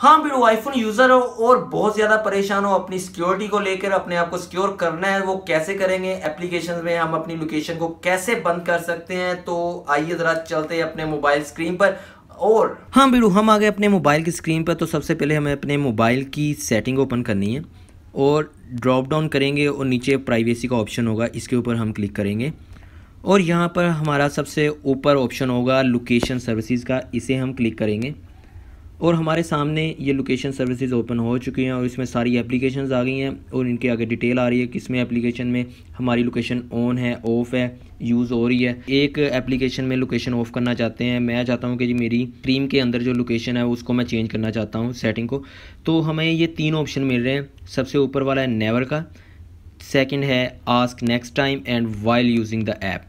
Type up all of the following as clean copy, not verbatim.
हाँ बिल्कुल, iPhone user हो और बहुत ज्यादा परेशान हो अपनी सिक्योरिटी को लेकर, अपने आप को सिक्योर करना है, वो कैसे करेंगे, एप्लीकेशन में हम अपनी लोकेशन को कैसे बंद कर सकते हैं। तो आइए जरा चलते हैं अपने मोबाइल स्क्रीन पर। और हाँ बिल्लू, हम आ गए अपने मोबाइल की स्क्रीन पर। तो सबसे पहले हमें अपने मोबाइल की सेटिंग ओपन करनी है और ड्रॉप डाउन करेंगे और नीचे प्राइवेसी का ऑप्शन होगा, इसके ऊपर हम क्लिक करेंगे और यहाँ पर हमारा सबसे ऊपर ऑप्शन होगा लोकेशन सर्विसेज का, इसे हम क्लिक करेंगे और हमारे सामने ये लोकेशन सर्विसेज ओपन हो चुकी हैं और इसमें सारी एप्लीकेशंस आ गई हैं और इनके आगे डिटेल आ रही है किसमें एप्लीकेशन में हमारी लोकेशन ऑन है, ऑफ़ है, यूज़ हो रही है। एक एप्लीकेशन में लोकेशन ऑफ़ करना चाहते हैं, मैं चाहता हूँ कि जी मेरी स्ट्रीम के अंदर जो लोकेशन है उसको मैं चेंज करना चाहता हूँ सेटिंग को। तो हमें ये 3 ऑप्शन मिल रहे हैं। सबसे ऊपर वाला है नेवर का, सेकंड है ask next time and while using the app.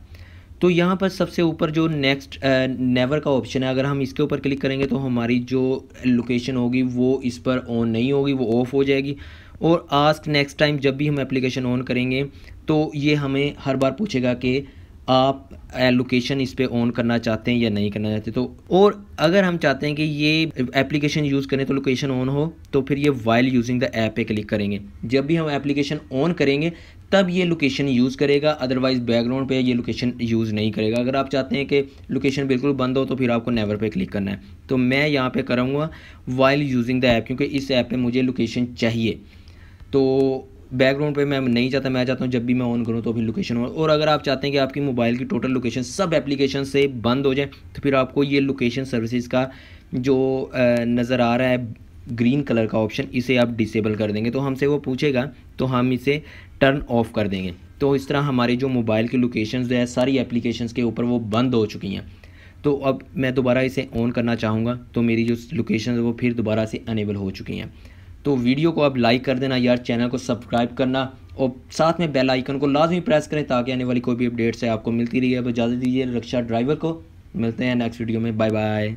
तो यहाँ पर सबसे ऊपर जो नेक्स्ट नेवर का ऑप्शन है, अगर हम इसके ऊपर क्लिक करेंगे तो हमारी जो लोकेशन होगी वो इस पर ऑन नहीं होगी, वो ऑफ़ हो जाएगी। और आस्क नेक्स्ट टाइम, जब भी हम एप्लीकेशन ऑन करेंगे तो ये हमें हर बार पूछेगा कि आप लोकेशन इस पे ऑन करना चाहते हैं या नहीं करना चाहते। तो और अगर हम चाहते हैं कि ये एप्लीकेशन यूज़ करें तो लोकेशन ऑन हो, तो फिर ये वाइल यूजिंग द ऐप पे क्लिक करेंगे। जब भी हम एप्लीकेशन ऑन करेंगे तब ये लोकेशन यूज़ करेगा, अदरवाइज़ बैकग्राउंड पे ये लोकेशन यूज़ नहीं करेगा। अगर आप चाहते हैं कि लोकेशन बिल्कुल बंद हो तो फिर आपको नेवर पे क्लिक करना है। तो मैं यहाँ पे करूँगा वाइल यूजिंग द ऐप, क्योंकि इस ऐप पे मुझे लोकेशन चाहिए। तो बैकग्राउंड पे मैं नहीं चाहता, मैं चाहता हूँ जब भी मैं ऑन करूँ तो फिर लोकेशन हो। और अगर आप चाहते हैं कि आपकी मोबाइल की टोटल लोकेशन सब एप्लीकेशन से बंद हो जाए तो फिर आपको ये लोकेशन सर्विसेज का जो नज़र आ रहा है ग्रीन कलर का ऑप्शन, इसे आप डिसेबल कर देंगे। तो हमसे वो पूछेगा तो हम इसे टर्न ऑफ कर देंगे। तो इस तरह हमारी जो मोबाइल की लोकेशंस जो है सारी एप्लीकेशंस के ऊपर वो बंद हो चुकी हैं। तो अब मैं दोबारा इसे ऑन करना चाहूँगा तो मेरी जो लोकेशन है वो फिर दोबारा से अनेबल हो चुकी हैं। तो वीडियो को आप लाइक कर देना यार, चैनल को सब्सक्राइब करना और साथ में बेल आइकन को लाजमी प्रेस करें ताकि आने वाली कोई भी अपडेट्स है आपको मिलती रही है। अब इजाज़त दीजिए रक्षा ड्राइवर को, मिलते हैं नेक्स्ट वीडियो में, बाय बाय।